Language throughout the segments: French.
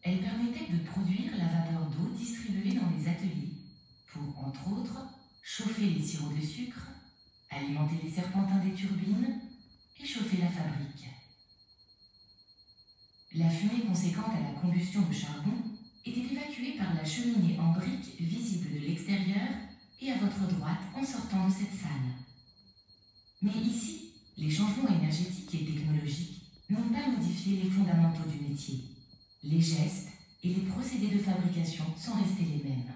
Elle permettait de produire la vapeur d'eau distribuée dans les ateliers pour, entre autres, chauffer les sirops de sucre, alimenter les serpentins des turbines et chauffer la fabrique. La fumée conséquente à la combustion de charbon était évacuée par la cheminée en briques visible de l'extérieur et à votre droite en sortant de cette salle. Mais ici, les changements énergétiques et technologiques n'ont pas modifié les fondamentaux du métier. Les gestes et les procédés de fabrication sont restés les mêmes.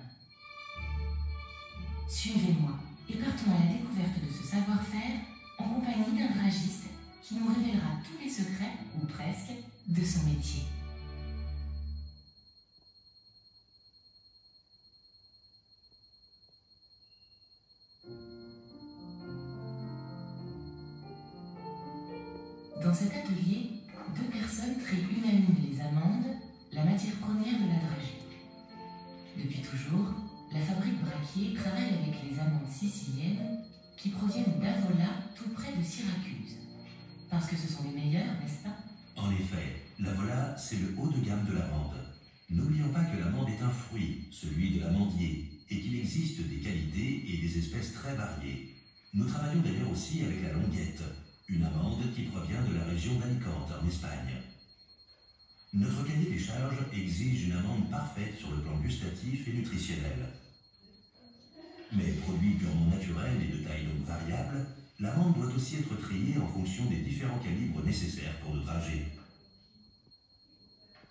Suivez-moi et partons à la découverte de ce savoir-faire en compagnie d'un dragiste qui nous révélera tous les secrets, ou presque, de son métier. Dans cet atelier, deux personnes trient une à une les amandes, la matière première de la dragée. Depuis toujours, la fabrique Braquier travaille avec les amandes siciliennes qui proviennent d'Avola, tout près de Syracuse. Parce que ce sont les meilleures, n'est-ce pas? En effet, l'Avola, c'est le haut de gamme de l'amande. N'oublions pas que l'amande est un fruit, celui de l'amandier, et qu'il existe des qualités et des espèces très variées. Nous travaillons d'ailleurs aussi avec la longuette, une amande qui provient de la région d'Alicante, en Espagne. Notre cahier des charges exige une amande parfaite sur le plan gustatif et nutritionnel. Mais produit purement naturel et de taille donc variable, l'amande doit aussi être triée en fonction des différents calibres nécessaires pour le dragée.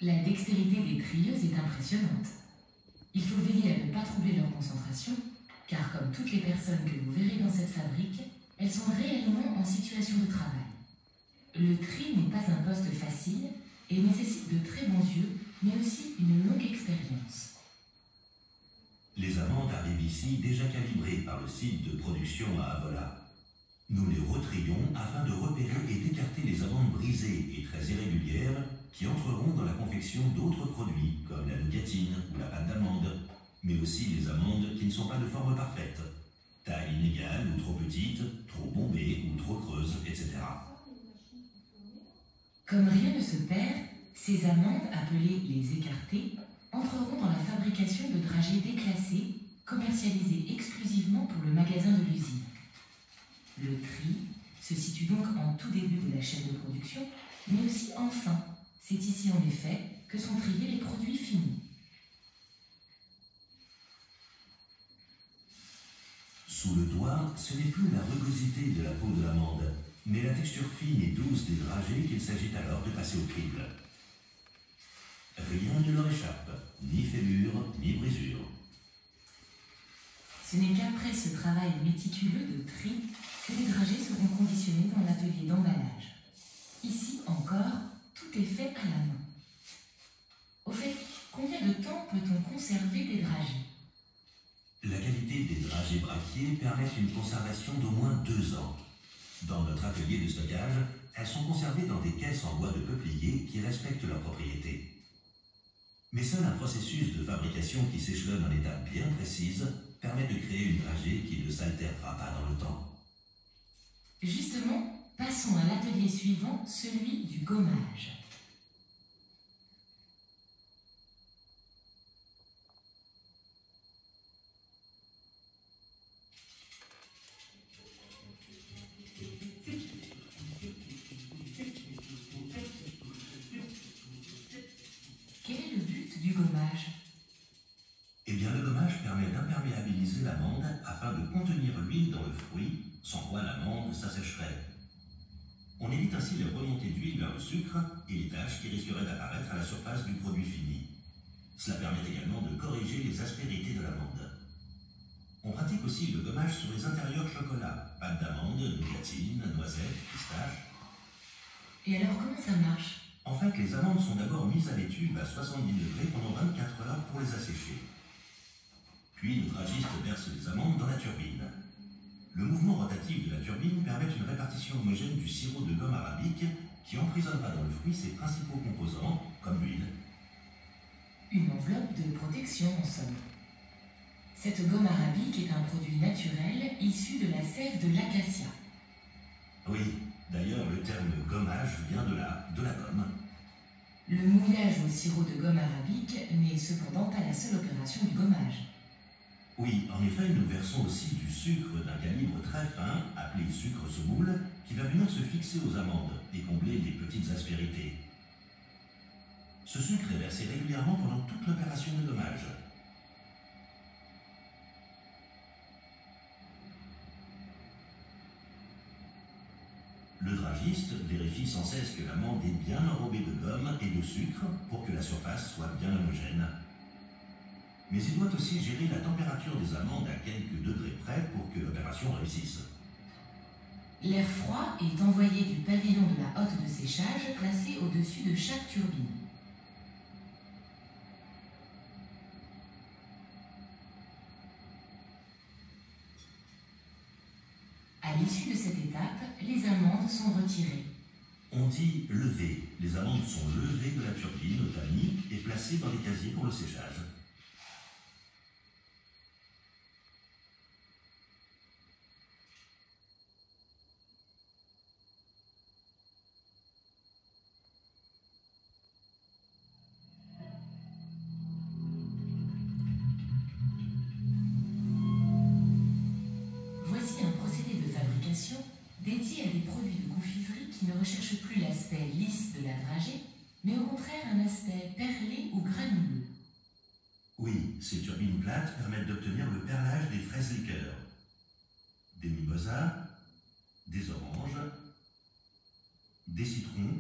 La dextérité des trieuses est impressionnante. Il faut veiller à ne pas troubler leur concentration, car comme toutes les personnes que vous verrez dans cette fabrique, elles sont réellement en situation de travail. Le tri n'est pas un poste facile et nécessite de très bons yeux, mais aussi une longue expérience. Les amandes arrivent ici déjà calibrées par le site de production à Avola. Nous les retrions afin de repérer et d'écarter les amandes brisées et très irrégulières qui entreront dans la confection d'autres produits comme la nougatine ou la pâte d'amande, mais aussi les amandes qui ne sont pas de forme parfaite, taille inégale ou trop petite, trop bombée ou trop creuse, etc. Comme rien ne se perd, ces amandes, appelées les écartées, entreront dans la fabrication de dragées déclassées, commercialisées exclusivement pour le magasin de l'usine. Le tri se situe donc en tout début de la chaîne de production, mais aussi en fin. C'est ici en effet que sont triés les produits finis. Sous le doigt, ce n'est plus la rugosité de la peau de l'amande, mais la texture fine et douce des dragées qu'il s'agit alors de passer au crible. Rien ne leur échappe, ni fêlure, ni brisure. Ce n'est qu'après ce travail méticuleux de tri que les dragées seront conditionnés dans l'atelier d'emballage. Ici encore, tout est fait à la main. Au fait, combien de temps peut-on conserver des dragées? La qualité des dragées Braquier permet une conservation d'au moins 2 ans. Dans notre atelier de stockage, elles sont conservées dans des caisses en bois de peuplier qui respectent leurs propriétés. Mais seul un processus de fabrication qui s'échelonne en étapes bien précises permet de créer une dragée qui ne s'altérera pas dans le temps. Justement, passons à l'atelier suivant, celui du gommage. Quel est le but du gommage? Eh bien, le gommage permet d'imperméabiliser l'amande afin de contenir l'huile dans le fruit, sans quoi l'amande s'assècherait. On évite ainsi les remontées d'huile vers le sucre et les taches qui risqueraient d'apparaître à la surface du produit fini. Cela permet également de corriger les aspérités de l'amande. On pratique aussi le gommage sur les intérieurs chocolat, pâte d'amande, nougatine, noisettes, pistaches. Et alors comment ça marche? En fait, les amandes sont d'abord mises à l'étuve à 70 degrés pendant 24 heures pour les assécher. Puis le dragiste verse les amandes dans la turbine. Le mouvement rotatif de la turbine permet une répartition homogène du sirop de gomme arabique qui emprisonnera dans le fruit ses principaux composants, comme l'huile. Une enveloppe de protection en somme. Cette gomme arabique est un produit naturel issu de la sève de l'acacia. Oui, d'ailleurs le terme gommage vient de là, de la gomme. Le mouillage au sirop de gomme arabique n'est cependant pas la seule opération du gommage. Oui, en effet, nous versons aussi du sucre d'un calibre très fin, appelé sucre semoule, qui va venir se fixer aux amandes et combler les petites aspérités. Ce sucre est versé régulièrement pendant toute l'opération de gommage. Le dragiste vérifie sans cesse que l'amande est bien enrobée de gomme et de sucre pour que la surface soit bien homogène. Mais il doit aussi gérer la température des amandes à quelques degrés près pour que l'opération réussisse. L'air froid est envoyé du pavillon de la hotte de séchage placé au-dessus de chaque turbine. À l'issue de cette étape, les amandes sont retirées. On dit lever. Les amandes sont levées de la turbine au tamis et placées dans les casiers pour le séchage. Voici un procédé de fabrication dédié à des produits de confiserie qui ne recherchent plus l'aspect lisse de la dragée, mais au contraire un aspect perlé ou granuleux. Oui, ces turbines plates permettent d'obtenir le perlage des fraises liqueurs, des mimosas, des oranges, des citrons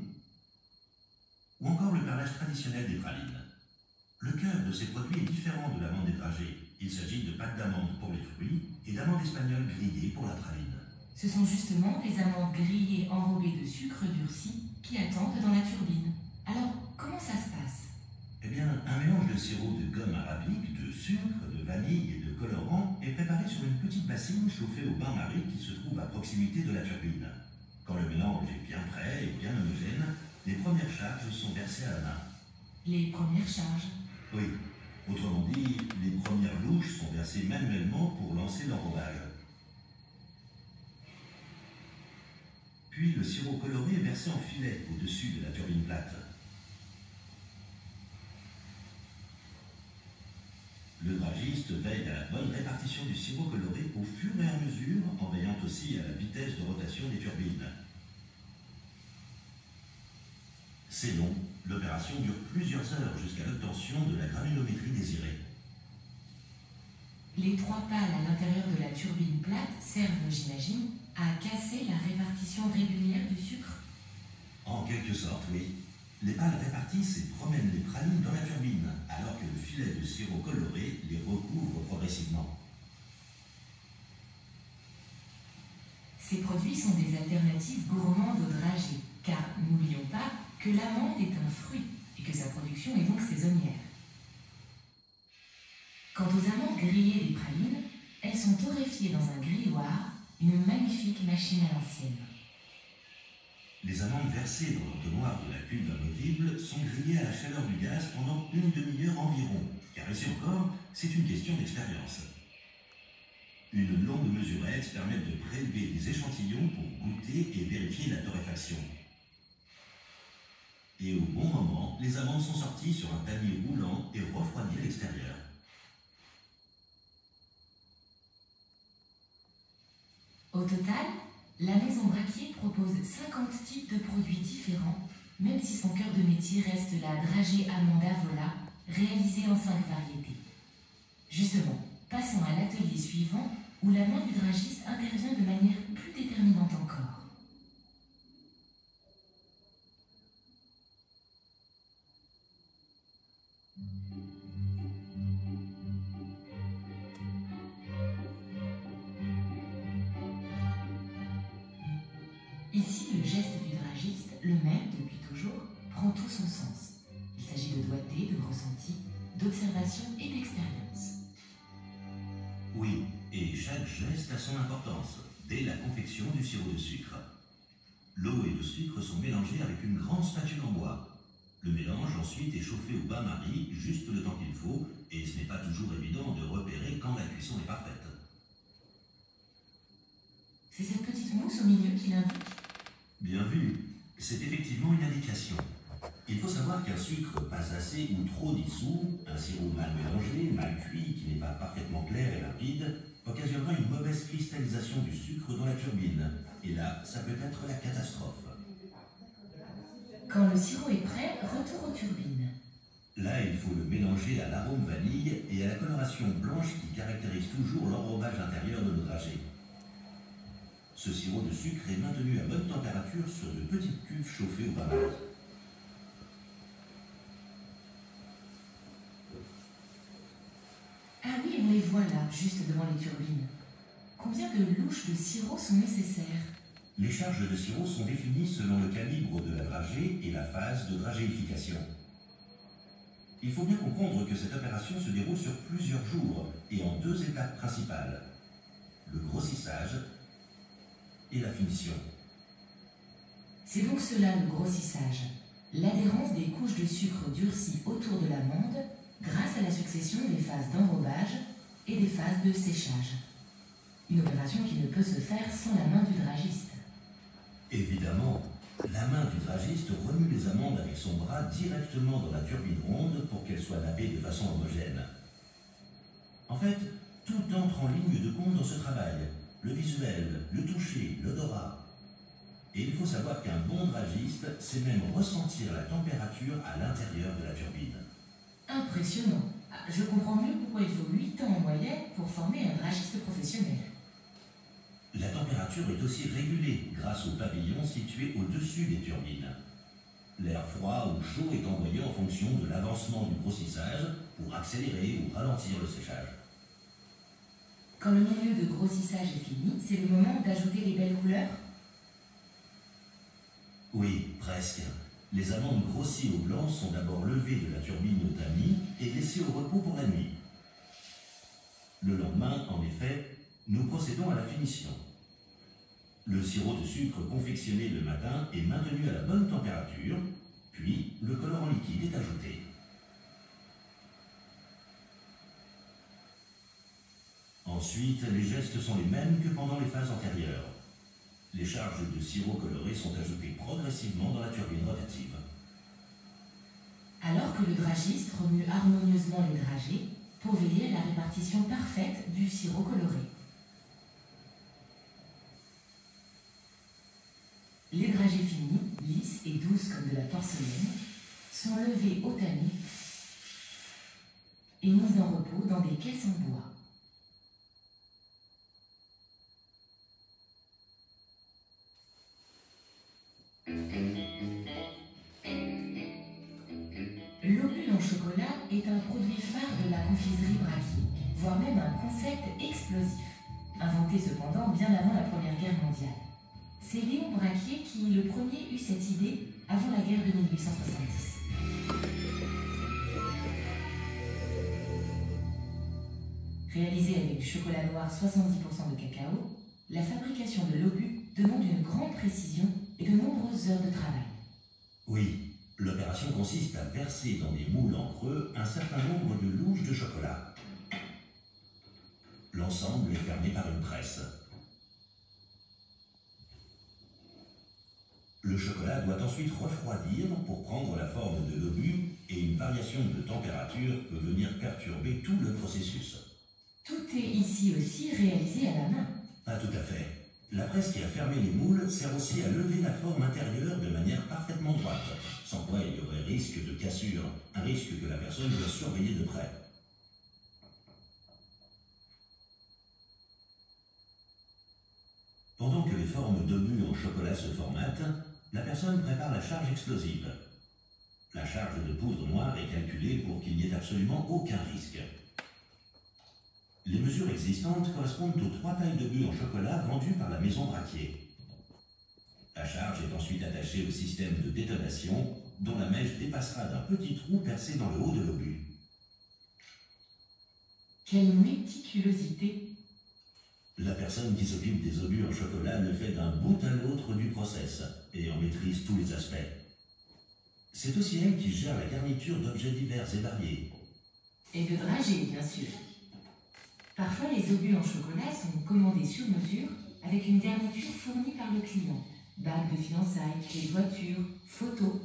ou encore le perlage traditionnel des pralines. Le cœur de ces produits est différent de l'amande des dragées. Il s'agit de pâte d'amande pour les fruits et d'amandes espagnoles grillées pour la praline. Ce sont justement des amandes grillées enrobées de sucre durci qui attendent dans la turbine. Alors, comment ça se passe? Eh bien, un mélange de sirop de gomme arabique, de sucre, de vanille et de colorant est préparé sur une petite bassine chauffée au bain-marie qui se trouve à proximité de la turbine. Quand le mélange est bien prêt et bien homogène, les premières charges sont versées à la main. Les premières charges? Oui, autrement dit, les premières louches sont versées manuellement pour lancer l'enrobage. Puis le sirop coloré est versé en filet au-dessus de la turbine plate. Le dragiste veille à la bonne répartition du sirop coloré au fur et à mesure, en veillant aussi à la vitesse de rotation des turbines. C'est long, l'opération dure plusieurs heures jusqu'à l'obtention de la granulométrie désirée. Les 3 pales à l'intérieur de la turbine plate servent, j'imagine, à casser la répartition régulière du sucre. En quelque sorte, oui. Les pales répartissent et promènent les pralines dans la turbine, alors que le filet de sirop coloré les recouvre progressivement. Ces produits sont des alternatives gourmandes aux dragées, car n'oublions pas que l'amande est un fruit et que sa production est donc saisonnière. Quant aux amandes grillées des pralines, elles sont torréfiées dans un grilloir, une magnifique machine à l'ancienne. Les amandes versées dans l'entonnoir de la cuve amovible sont grillées à la chaleur du gaz pendant une demi-heure environ, car ici encore, c'est une question d'expérience. Une longue mesurette permet de prélever des échantillons pour goûter et vérifier la torréfaction. Et au bon moment, les amandes sont sorties sur un tamis roulant et refroidies à l'extérieur. Au total, la maison Braquier propose 50 types de produits différents, même si son cœur de métier reste la dragée amande avola, réalisée en 5 variétés. Justement, passons à l'atelier suivant, où la main du dragiste intervient de manière plus déterminante encore. Ici, le geste du dragiste, le même depuis toujours, prend tout son sens. Il s'agit de doigté, de ressenti, d'observation et d'expérience. Oui, et chaque geste a son importance, dès la confection du sirop de sucre. L'eau et le sucre sont mélangés avec une grande spatule en bois. Le mélange ensuite est chauffé au bain-marie juste le temps qu'il faut, et ce n'est pas toujours évident de repérer quand la cuisson est parfaite. C'est cette petite mousse au milieu qui l'indique. Bien vu, c'est effectivement une indication. Il faut savoir savoir qu'un sucre pas assez ou trop dissous, un sirop mal mélangé, mal cuit, qui n'est pas parfaitement clair et limpide, occasionnera une mauvaise cristallisation du sucre dans la turbine. Et là, ça peut être la catastrophe. Quand le sirop est prêt, retour aux turbines. Là, il faut le mélanger à l'arôme vanille et à la coloration blanche qui caractérise toujours l'enrobage intérieur de nos dragées. Ce sirop de sucre est maintenu à bonne température sur de petites cuves chauffées au bain-marie. Ah oui, on les voit là, juste devant les turbines. Combien de louches de sirop sont nécessaires? Les charges de sirop sont définies selon le calibre de la dragée et la phase de dragéification. Il faut bien comprendre que cette opération se déroule sur plusieurs jours et en deux étapes principales: le grossissage et la finition. C'est donc cela le grossissage, l'adhérence des couches de sucre durcies autour de l'amande grâce à la succession des phases d'enrobage et des phases de séchage. Une opération qui ne peut se faire sans la main du dragiste. Évidemment, la main du dragiste remue les amandes avec son bras directement dans la turbine ronde pour qu'elles soient nappées de façon homogène. En fait, tout entre en ligne de compte dans ce travail: le visuel, le toucher, l'odorat. Et il faut savoir qu'un bon dragiste sait même ressentir la température à l'intérieur de la turbine. Impressionnant. Je comprends mieux pourquoi il faut 8 ans en moyenne pour former un dragiste professionnel. La température est aussi régulée grâce au pavillon situé au-dessus des turbines. L'air froid ou chaud est envoyé en fonction de l'avancement du grossissage pour accélérer ou ralentir le séchage. Quand le milieu de grossissage est fini, c'est le moment d'ajouter les belles couleurs? Oui, presque. Les amandes grossies au blanc sont d'abord levées de la turbine au tamis et laissées au repos pour la nuit. Le lendemain, en effet, nous procédons à la finition. Le sirop de sucre confectionné le matin est maintenu à la bonne température, puis le colorant liquide est ajouté. Ensuite, les gestes sont les mêmes que pendant les phases antérieures. Les charges de sirop coloré sont ajoutées progressivement dans la turbine rotative. Alors que le dragiste remue harmonieusement les dragées pour veiller à la répartition parfaite du sirop coloré. Les dragées finies, lisses et douces comme de la porcelaine, sont levées au tamis et mises en repos dans des caisses en bois. L'obus en chocolat est un produit phare de la confiserie Braquier, voire même un concept explosif, inventé cependant bien avant la Première Guerre mondiale. C'est Léon Braquier qui, le premier, eut cette idée avant la guerre de 1870. Réalisé avec du chocolat noir 70% de cacao, la fabrication de l'obus demande une grande précision et de nombreuses heures de travail. Oui, l'opération consiste à verser dans des moules en creux un certain nombre de louches de chocolat. L'ensemble est fermé par une presse. Le chocolat doit ensuite refroidir pour prendre la forme de l'obus et une variation de température peut venir perturber tout le processus. Tout est ici aussi réalisé à la main. Pas tout à fait. La presse qui a fermé les moules sert aussi à lever la forme intérieure de manière parfaitement droite, sans quoi il y aurait risque de cassure, un risque que la personne doit surveiller de près. Pendant que les formes d'obus en chocolat se formatent, la personne prépare la charge explosive. La charge de poudre noire est calculée pour qu'il n'y ait absolument aucun risque. Les mesures existantes correspondent aux 3 tailles d'obus en chocolat vendues par la maison Braquier. La charge est ensuite attachée au système de détonation, dont la mèche dépassera d'un petit trou percé dans le haut de l'obus. Quelle méticulosité! La personne qui s'occupe des obus en chocolat le fait d'un bout à l'autre du process et en maîtrise tous les aspects. C'est aussi elle qui gère la garniture d'objets divers et variés. Et de dragées, bien sûr. Parfois, les obus en chocolat sont commandés sur mesure avec une garniture fournie par le client. Bague de fiançailles, clés de voiture, photos.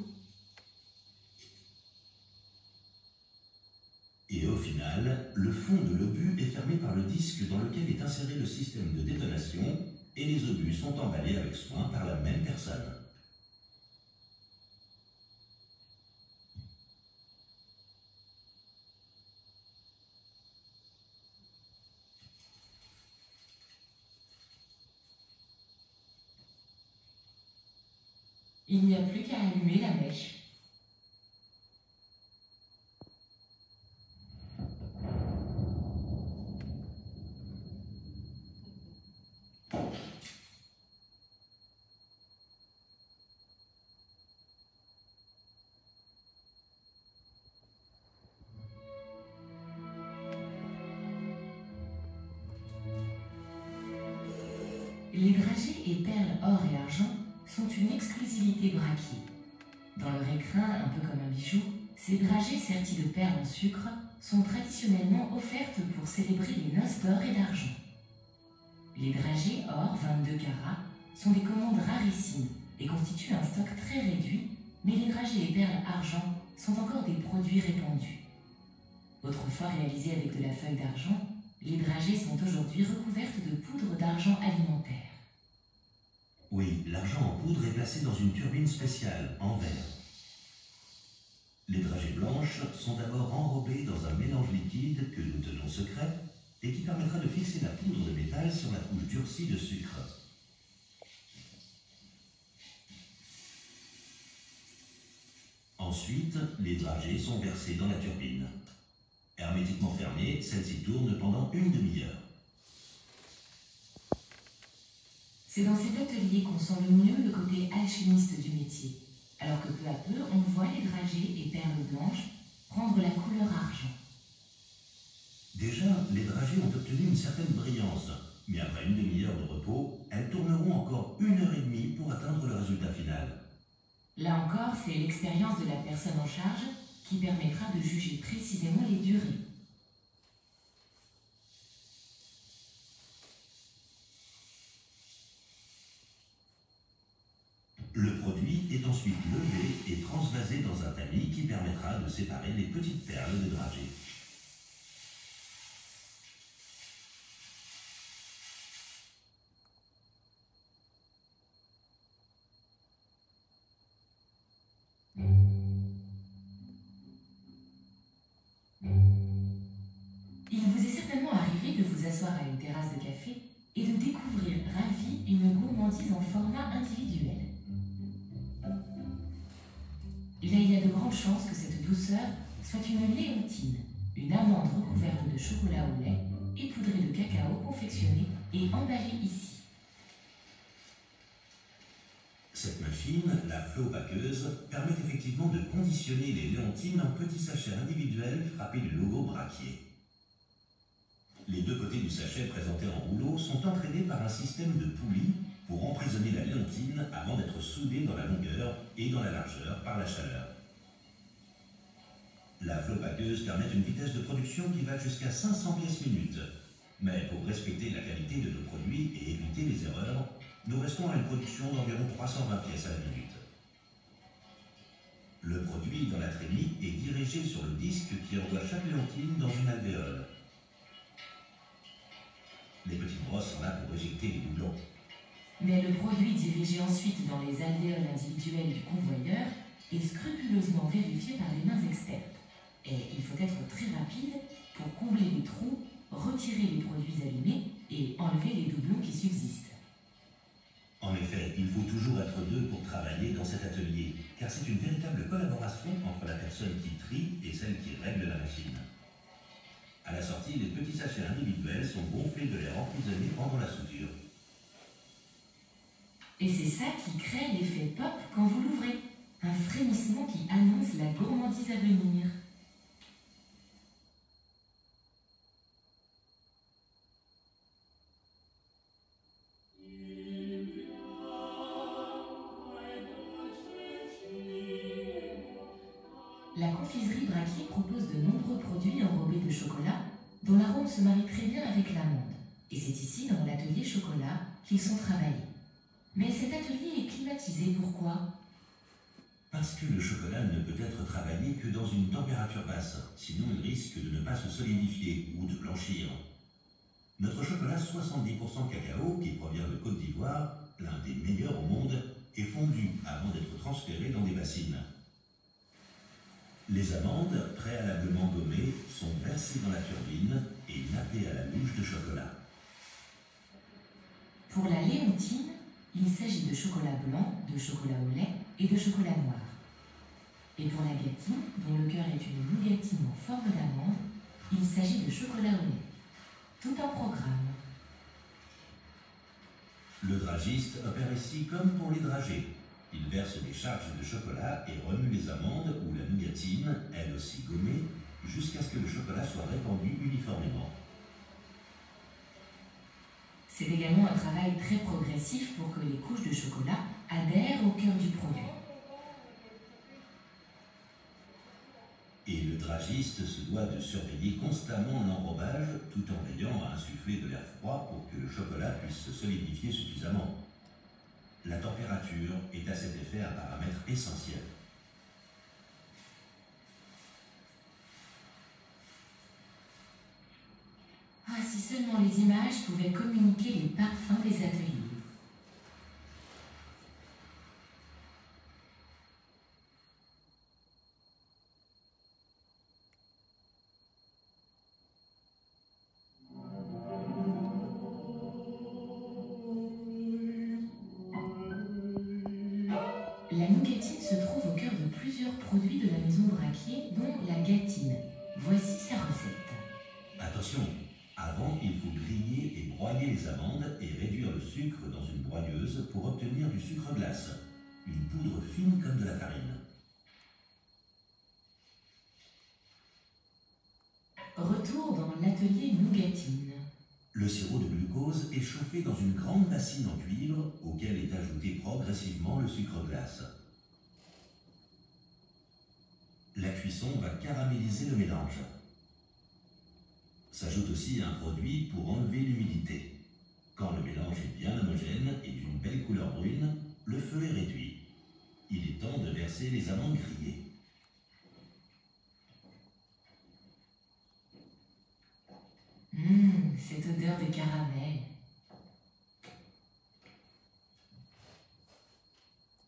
final, le fond de l'obus est fermé par le disque dans lequel est inséré le système de détonation et les obus sont emballés avec soin par la même personne. Il n'y a plus qu'à allumer la mèche. Les dragées et perles or et argent sont une exclusivité braquier. Dans leur écrin, un peu comme un bijou, ces dragées serties de perles en sucre sont traditionnellement offertes pour célébrer les noces d'or et d'argent. Les dragées or 22 carats sont des commandes rarissimes et constituent un stock très réduit, mais les dragées et perles argent sont encore des produits répandus. Autrefois réalisées avec de la feuille d'argent, les dragées sont aujourd'hui recouvertes de poudre d'argent alimentaire. Oui, l'argent en poudre est placé dans une turbine spéciale, en verre. Les dragées blanches sont d'abord enrobées dans un mélange liquide que nous tenons secret et qui permettra de fixer la poudre de métal sur la couche durcie de sucre. Ensuite, les dragées sont versées dans la turbine. Hermétiquement fermée, celle-ci tourne pendant une demi-heure. C'est dans cet atelier qu'on sent le mieux le côté alchimiste du métier, alors que peu à peu, on voit les dragées et perles blanches prendre la couleur argent. Déjà, les dragées ont obtenu une certaine brillance, mais après une demi-heure de repos, elles tourneront encore 1h30 pour atteindre le résultat final. Là encore, c'est l'expérience de la personne en charge qui permettra de juger précisément les durées. Le produit est ensuite levé et transvasé dans un tamis qui permettra de séparer les petites perles de dragées. Il vous est certainement arrivé de vous asseoir à une terrasse de café et de découvrir ravi une gourmandise en format individuel. Là, il y a de grandes chances que cette douceur soit une léontine, une amande recouverte de chocolat au lait et poudrée de cacao confectionnée et emballée ici. Cette machine, la flopaqueuse, permet effectivement de conditionner les léontines en petits sachets individuels frappés du logo braquier. Les deux côtés du sachet présentés en rouleau sont entraînés par un système de poulies pour emprisonner la léontine avant d'être soudée dans la longueur et dans la largeur par la chaleur. La flopaqueuse permet une vitesse de production qui va jusqu'à 500 pièces minutes. Mais pour respecter la qualité de nos produits et éviter les erreurs, nous restons à une production d'environ 320 pièces à la minute. Le produit dans la trémie est dirigé sur le disque qui envoie chaque léontine dans une alvéole. Les petites brosses sont là pour éjecter les doublons. Mais le produit dirigé ensuite dans les alvéoles individuelles du convoyeur est scrupuleusement vérifié par les mains expertes. Et il faut être très rapide pour combler les trous, retirer les produits abîmés et enlever les doublons qui subsistent. En effet, il faut toujours être deux pour travailler dans cet atelier, car c'est une véritable collaboration entre la personne qui trie et celle qui règle la machine. À la sortie, les petits sachets individuels sont gonflés de l'air emprisonné pendant la soudure. Et c'est ça qui crée l'effet pop quand vous l'ouvrez. Un frémissement qui annonce la gourmandise à venir. La confiserie Braquier propose de nombreux produits enrobés de chocolat dont l'arôme se marie très bien avec l'amande. Et c'est ici, dans l'atelier chocolat, qu'ils sont travaillés. Mais cet atelier est climatisé, pourquoi ? Parce que le chocolat ne peut être travaillé que dans une température basse, sinon il risque de ne pas se solidifier ou de blanchir. Notre chocolat 70% cacao, qui provient de Côte d'Ivoire, l'un des meilleurs au monde, est fondu avant d'être transféré dans des bassines. Les amandes, préalablement gommées, sont versées dans la turbine et nappées à la louche de chocolat. Pour la léontine, il s'agit de chocolat blanc, de chocolat au lait et de chocolat noir. Et pour la gâtine, dont le cœur est une nougatine en forme d'amande, il s'agit de chocolat au lait. Tout un programme. Le dragiste opère ici comme pour les dragées. Il verse des charges de chocolat et remue les amandes ou la nougatine, elle aussi gommée, jusqu'à ce que le chocolat soit répandu uniformément. C'est également un travail très progressif pour que les couches de chocolat adhèrent au cœur du produit. Et le dragiste se doit de surveiller constamment l'enrobage tout en veillant à insuffler de l'air froid pour que le chocolat puisse se solidifier suffisamment. La température est à cet effet un paramètre essentiel. Ah, si seulement les images pouvaient communiquer les parfums des ateliers. La nougatine se trouve au cœur de plusieurs produits de la maison Braquier, dont la gâtine. Voici sa recette. Attention, avant il faut griller et broyer les amandes et réduire le sucre dans une broyeuse pour obtenir du sucre glace, une poudre fine comme de la farine. Retour dans l'atelier nougatine. Le sirop de glucose est chauffé dans une grande bassine en cuivre auquel est ajouté progressivement le sucre glace. La cuisson va caraméliser le mélange. S'ajoute aussi un produit pour enlever l'humidité. Quand le mélange est bien homogène et d'une belle couleur brune, le feu est réduit. Il est temps de verser les amandes grillées. Cette odeur de caramel.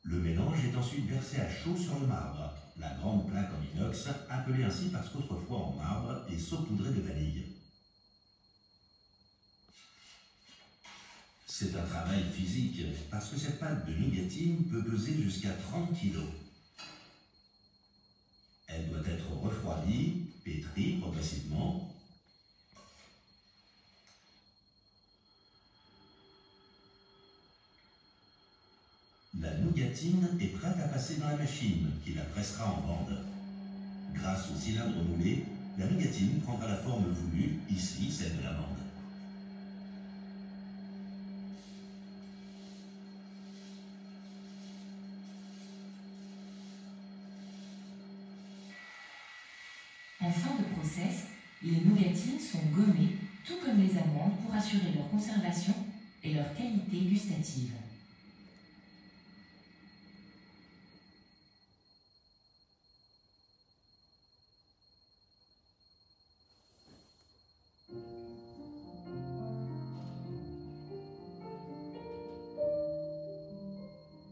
Le mélange est ensuite versé à chaud sur le marbre, la grande plaque en inox, appelée ainsi parce qu'autrefois en marbre et saupoudrée de vanille. C'est un travail physique, parce que cette pâte de nougatine peut peser jusqu'à 30 kg. Elle doit être refroidie, pétrie progressivement. La nougatine est prête à passer dans la machine, qui la pressera en bande. Grâce au cylindre moulé, la nougatine prendra la forme voulue, ici celle de l'amande. En fin de process, les nougatines sont gommées, tout comme les amandes, pour assurer leur conservation et leur qualité gustative.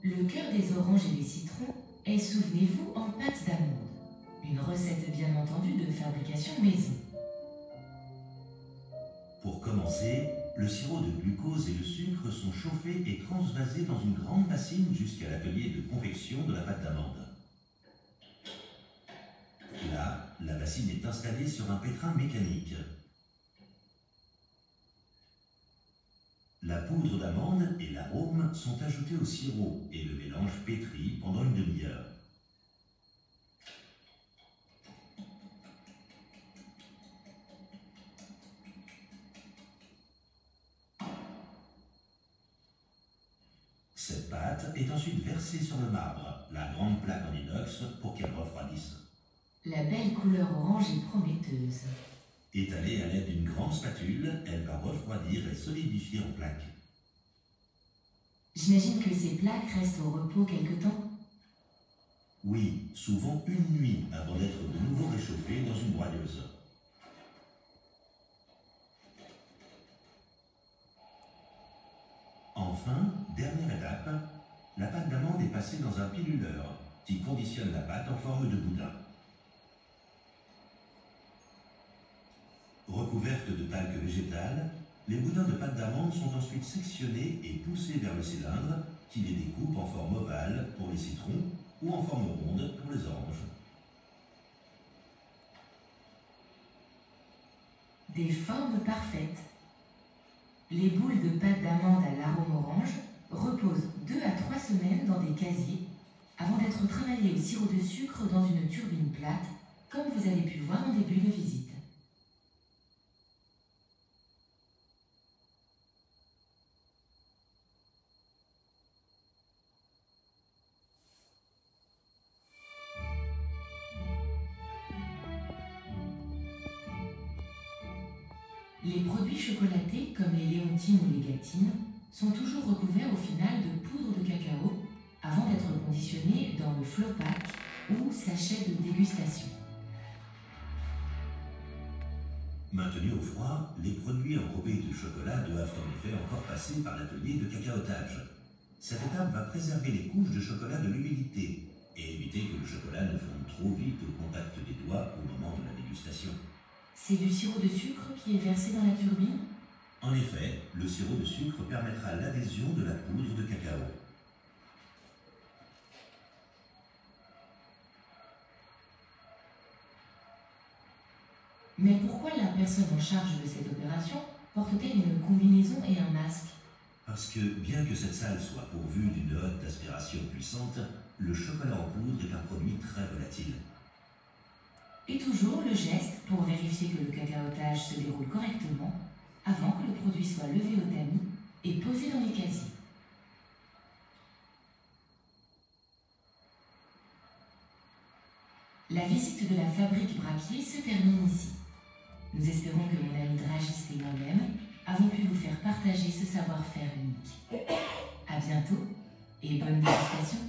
Le cœur des oranges et des citrons est, souvenez-vous, en pâte d'amande. Une recette bien entendu de fabrication maison. Pour commencer, le sirop de glucose et le sucre sont chauffés et transvasés dans une grande bassine jusqu'à l'atelier de confection de la pâte d'amande. Là, la bassine est installée sur un pétrin mécanique. La poudre d'amande et l'arôme sont ajoutés au sirop et le mélange pétrit pendant une demi-heure. Cette pâte est ensuite versée sur le marbre, la grande plaque en inox, pour qu'elle refroidisse. La belle couleur orange est prometteuse. Étalée à l'aide d'une grande spatule, elle va refroidir et solidifier en plaques. J'imagine que ces plaques restent au repos quelque temps. Oui, souvent une nuit avant d'être de nouveau réchauffé dans une broyeuse. Enfin, dernière étape, la pâte d'amande est passée dans un piluleur qui conditionne la pâte en forme de boudin. Recouvertes de talc végétal, les boudins de pâte d'amande sont ensuite sectionnés et poussés vers le cylindre qui les découpe en forme ovale pour les citrons ou en forme ronde pour les oranges. Des formes parfaites. Les boules de pâte d'amande à l'arôme orange reposent 2 à 3 semaines dans des casiers avant d'être travaillées au sirop de sucre dans une turbine plate, comme vous avez pu voir en début de visite. Les produits chocolatés, comme les léontines ou les gâtines, sont toujours recouverts au final de poudre de cacao avant d'être conditionnés dans le flopac ou sachet de dégustation. Maintenus au froid, les produits enrobés de chocolat doivent en effet encore passer par l'atelier de cacaotage. Cette étape va préserver les couches de chocolat de l'humidité et éviter que le chocolat ne fonde trop vite au contact des doigts au moment de la dégustation. C'est du sirop de sucre qui est versé dans la turbine? En effet, le sirop de sucre permettra l'adhésion de la poudre de cacao. Mais pourquoi la personne en charge de cette opération porte-t-elle une combinaison et un masque? Parce que, bien que cette salle soit pourvue d'une hotte d'aspiration puissante, le chocolat en poudre est un produit très volatile. Et toujours le geste pour vérifier que le cacaotage se déroule correctement avant que le produit soit levé au tamis et posé dans les casiers. La visite de la fabrique Braquier se termine ici. Nous espérons que mon ami dragiste et moi-même avons pu vous faire partager ce savoir-faire unique. À bientôt et bonne dégustation!